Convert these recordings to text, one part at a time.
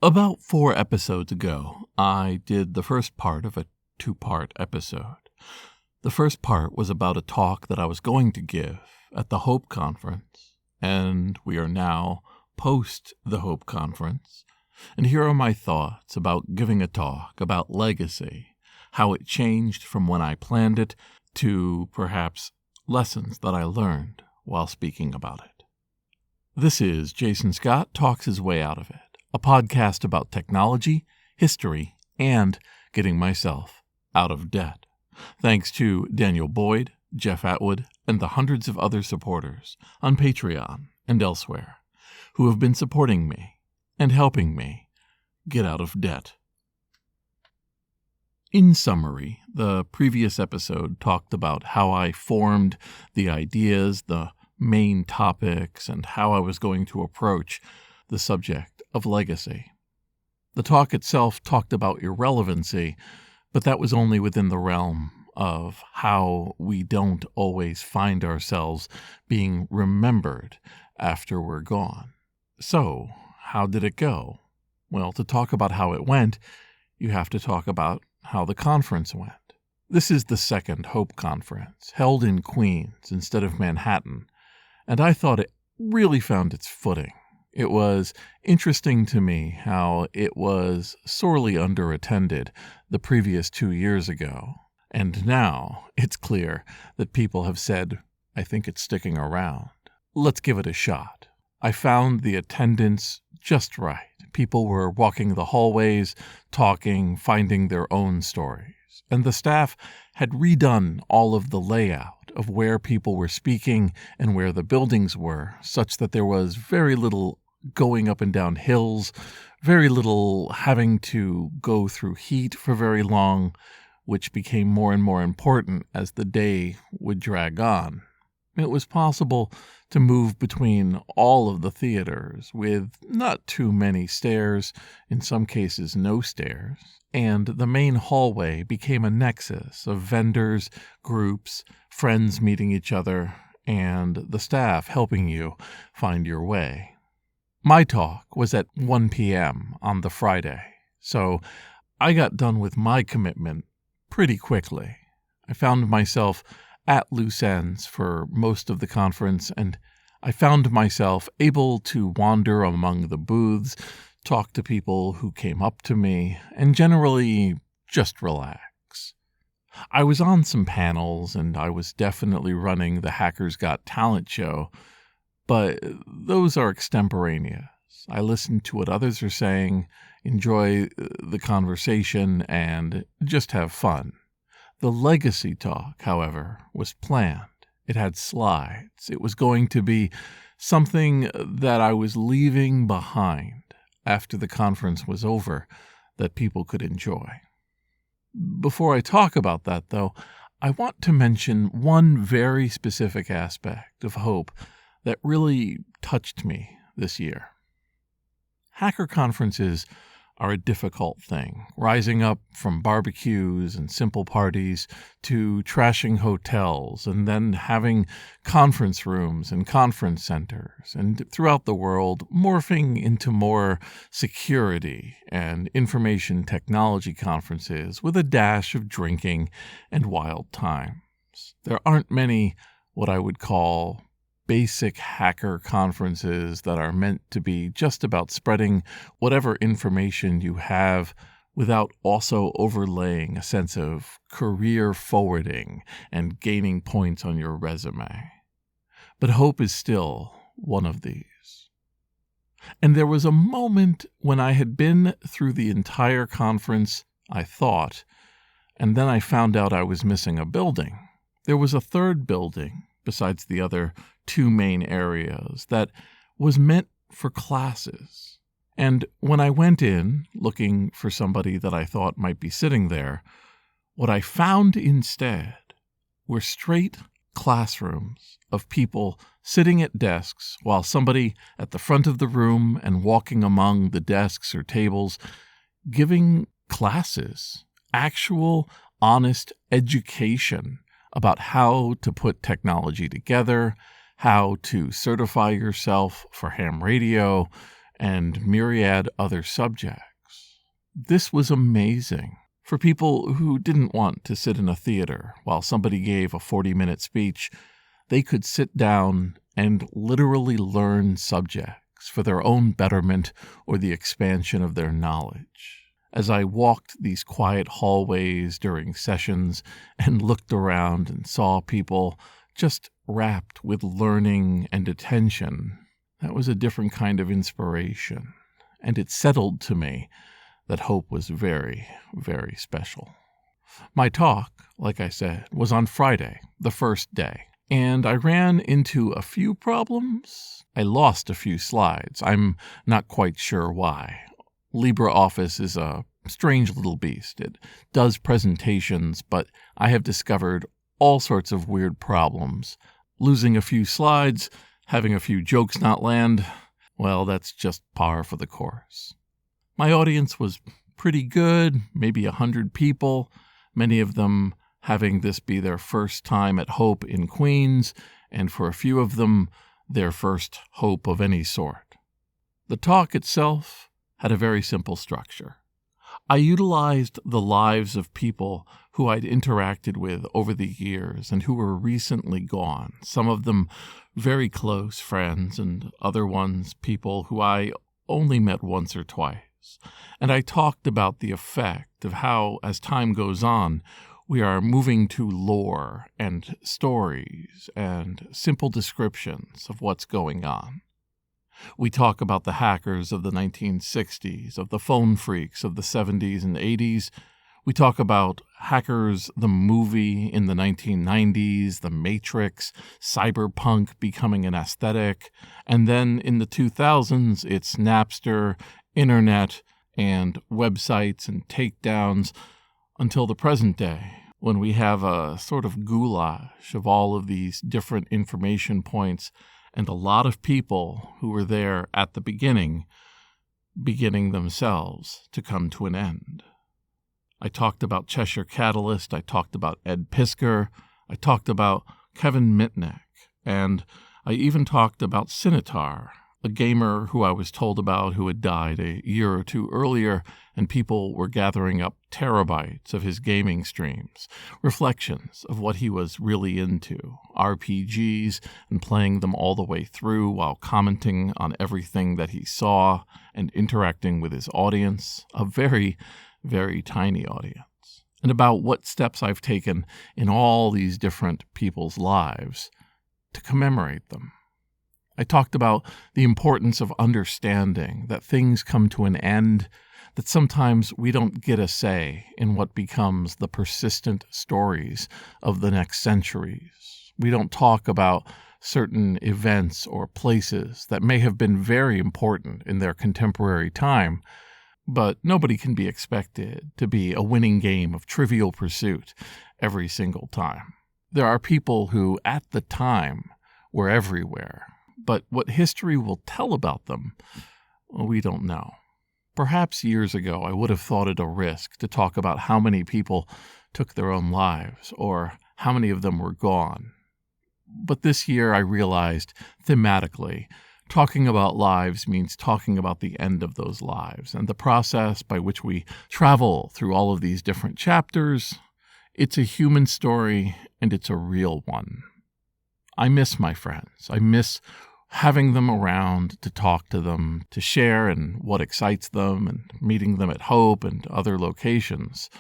About 4 episodes ago, I did the first part of a 2-part episode. The first part was about a talk that I was going to give at the Hope Conference, and we are now post the Hope Conference. And here are my thoughts about giving a talk about legacy, how it changed from when I planned it to perhaps lessons that I learned while speaking about it. This is Jason Scott Talks His Way Out of It, a podcast about technology, history, and getting myself out of debt. Thanks to Daniel Boyd, Jeff Atwood, and the hundreds of other supporters on Patreon and elsewhere who have been supporting me and helping me get out of debt. In summary, the previous episode talked about how I formed the ideas, the main topics, and how I was going to approach the subject of legacy. The talk itself talked about irrelevancy, but that was only within the realm of how we don't always find ourselves being remembered after we're gone. So, how did it go? Well, to talk about how it went, you have to talk about how the conference went. This is the second Hope Conference, held in Queens instead of Manhattan, and I thought it really found its footing. It was interesting to me how it was sorely underattended the previous 2 years ago, and now it's clear that people have said, I think it's sticking around. Let's give it a shot. I found the attendance just right. People were walking the hallways, talking, finding their own stories. And the staff had redone all of the layout of where people were speaking and where the buildings were, such that there was very little going up and down hills, very little having to go through heat for very long, which became more and more important as the day would drag on. It was possible to move between all of the theaters with not too many stairs, in some cases no stairs, and the main hallway became a nexus of vendors, groups, friends meeting each other, and the staff helping you find your way. My talk was at 1 p.m. on the Friday, so I got done with my commitment pretty quickly. I found myself at loose ends for most of the conference, and I found myself able to wander among the booths, talk to people who came up to me, and generally just relax. I was on some panels, and I was definitely running the Hackers Got Talent show, but those are extemporaneous. I listen to what others are saying, enjoy the conversation, and just have fun. The legacy talk, however, was planned. It had slides. It was going to be something that I was leaving behind after the conference was over that people could enjoy. Before I talk about that, though, I want to mention one very specific aspect of Hope that really touched me this year. Hacker conferences are a difficult thing, rising up from barbecues and simple parties to trashing hotels and then having conference rooms and conference centers, and throughout the world morphing into more security and information technology conferences with a dash of drinking and wild times. There aren't many what I would call basic hacker conferences that are meant to be just about spreading whatever information you have without also overlaying a sense of career forwarding and gaining points on your resume. But Hope is still one of these. And there was a moment when I had been through the entire conference, I thought, and then I found out I was missing a building. There was a third building besides the other 2 main areas that was meant for classes. And when I went in looking for somebody that I thought might be sitting there, what I found instead were straight classrooms of people sitting at desks while somebody at the front of the room and walking among the desks or tables giving classes, actual honest education about how to put technology together, how to certify yourself for ham radio, and myriad other subjects. This was amazing. For people who didn't want to sit in a theater while somebody gave a 40-minute speech, they could sit down and literally learn subjects for their own betterment or the expansion of their knowledge. As I walked these quiet hallways during sessions and looked around and saw people just rapt with learning and attention, that was a different kind of inspiration, and it settled to me that hope was very, very special. My talk, like I said, was on Friday, the first day, and I ran into a few problems. I lost a few slides. I'm not quite sure why. LibreOffice is a strange little beast. It does presentations, but I have discovered all sorts of weird problems. Losing a few slides, having a few jokes not land, well, that's just par for the course. My audience was pretty good, maybe 100 people, many of them having this be their first time at Hope in Queens, and for a few of them, their first Hope of any sort. The talk itself had a very simple structure. I utilized the lives of people who I'd interacted with over the years and who were recently gone, some of them very close friends and other ones people who I only met once or twice. And I talked about the effect of how, as time goes on, we are moving to lore and stories and simple descriptions of what's going on. We talk about the hackers of the 1960s, of the phone freaks of the 70s and 80s. We talk about Hackers, the movie in the 1990s, The Matrix, cyberpunk becoming an aesthetic, and then in the 2000s, it's Napster, internet, and websites and takedowns, until the present day, when we have a sort of goulash of all of these different information points and a lot of people who were there at the beginning themselves to come to an end. I talked about Cheshire Catalyst, I talked about Ed Piskor, I talked about Kevin Mitnick, and I even talked about Sinitar, a gamer who I was told about who had died a year or two earlier, and people were gathering up terabytes of his gaming streams, reflections of what he was really into, RPGs, and playing them all the way through while commenting on everything that he saw and interacting with his audience, a very, very tiny audience, and about what steps I've taken in all these different people's lives to commemorate them. I talked about the importance of understanding that things come to an end, that sometimes we don't get a say in what becomes the persistent stories of the next centuries. We don't talk about certain events or places that may have been very important in their contemporary time, but nobody can be expected to be a winning game of Trivial Pursuit every single time. There are people who, at the time, were everywhere. But what history will tell about them, we don't know. Perhaps years ago I would have thought it a risk to talk about how many people took their own lives or how many of them were gone. But this year I realized, thematically, talking about lives means talking about the end of those lives and the process by which we travel through all of these different chapters. It's a human story, and it's a real one. I miss my friends. I miss having them around to talk to them, to share in what excites them, and meeting them at Hope and other locations.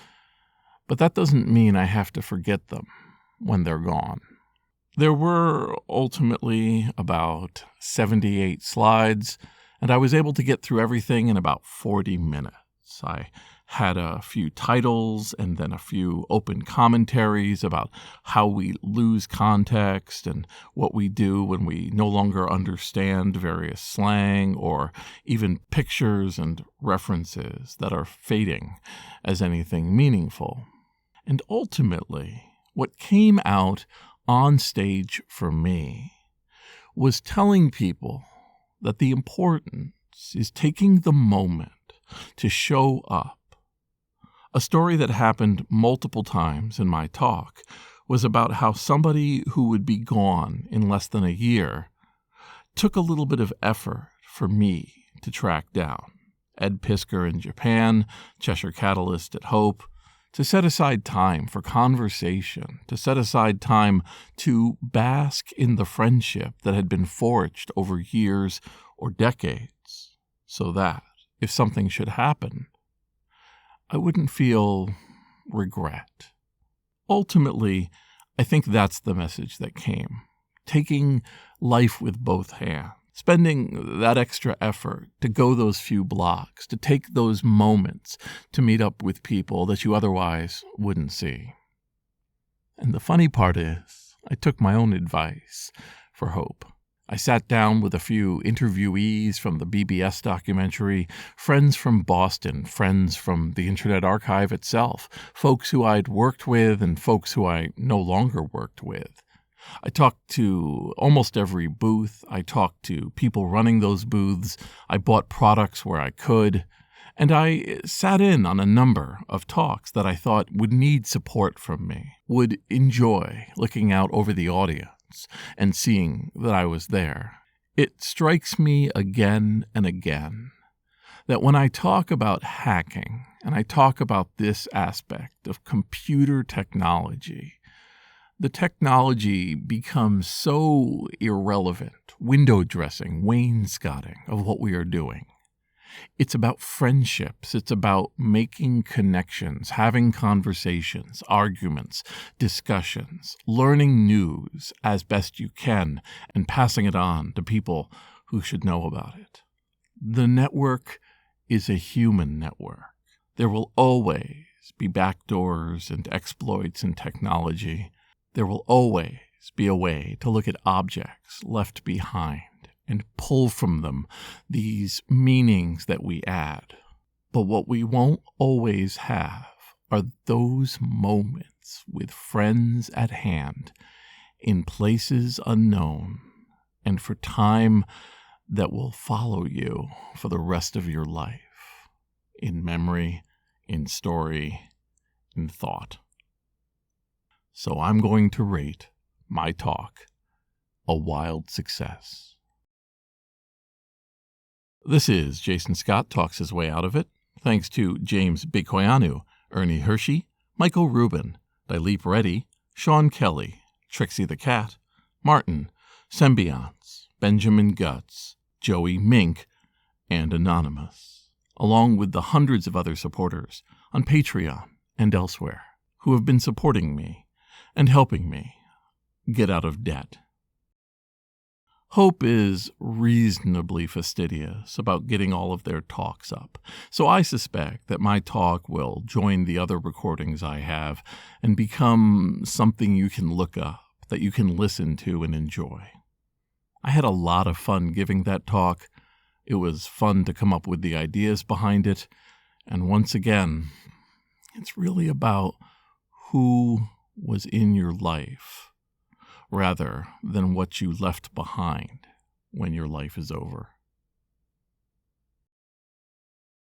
But that doesn't mean I have to forget them when they're gone. There were ultimately about 78 slides, and I was able to get through everything in about 40 minutes. I had a few titles and then a few open commentaries about how we lose context and what we do when we no longer understand various slang or even pictures and references that are fading as anything meaningful. And ultimately, what came out on stage for me was telling people that the importance is taking the moment to show up. A story that happened multiple times in my talk was about how somebody who would be gone in less than a year took a little bit of effort for me to track down. Ed Piskor in Japan, Cheshire Catalyst at Hope, to set aside time for conversation, to set aside time to bask in the friendship that had been forged over years or decades, so that, if something should happen, I wouldn't feel regret. Ultimately, I think that's the message that came. Taking life with both hands. Spending that extra effort to go those few blocks, to take those moments to meet up with people that you otherwise wouldn't see. And the funny part is, I took my own advice for hope. I sat down with a few interviewees from the BBS documentary, friends from Boston, friends from the Internet Archive itself, folks who I'd worked with and folks who I no longer worked with. I talked to almost every booth. I talked to people running those booths. I bought products where I could. And I sat in on a number of talks that I thought would need support from me, would enjoy looking out over the audience and seeing that I was there. It strikes me again and again that when I talk about hacking and I talk about this aspect of computer technology, the technology becomes so irrelevant, window dressing, wainscoting of what we are doing. It's about friendships. It's about making connections, having conversations, arguments, discussions, learning news as best you can, and passing it on to people who should know about it. The network is a human network. There will always be backdoors and exploits in technology. There will always be a way to look at objects left behind and pull from them these meanings that we add. But what we won't always have are those moments with friends at hand in places unknown and for time that will follow you for the rest of your life, in memory, in story, in thought. So I'm going to rate my talk a wild success. This is Jason Scott Talks His Way Out of It, thanks to James Bikoyanu, Ernie Hershey, Michael Rubin, Dilip Reddy, Sean Kelly, Trixie the Cat, Martin, Symbionts, Benjamin Guts, Joey Mink, and Anonymous, along with the hundreds of other supporters on Patreon and elsewhere who have been supporting me and helping me get out of debt. Hope is reasonably fastidious about getting all of their talks up, so I suspect that my talk will join the other recordings I have and become something you can look up, that you can listen to and enjoy. I had a lot of fun giving that talk. It was fun to come up with the ideas behind it, and once again, it's really about who was in your life rather than what you left behind when your life is over.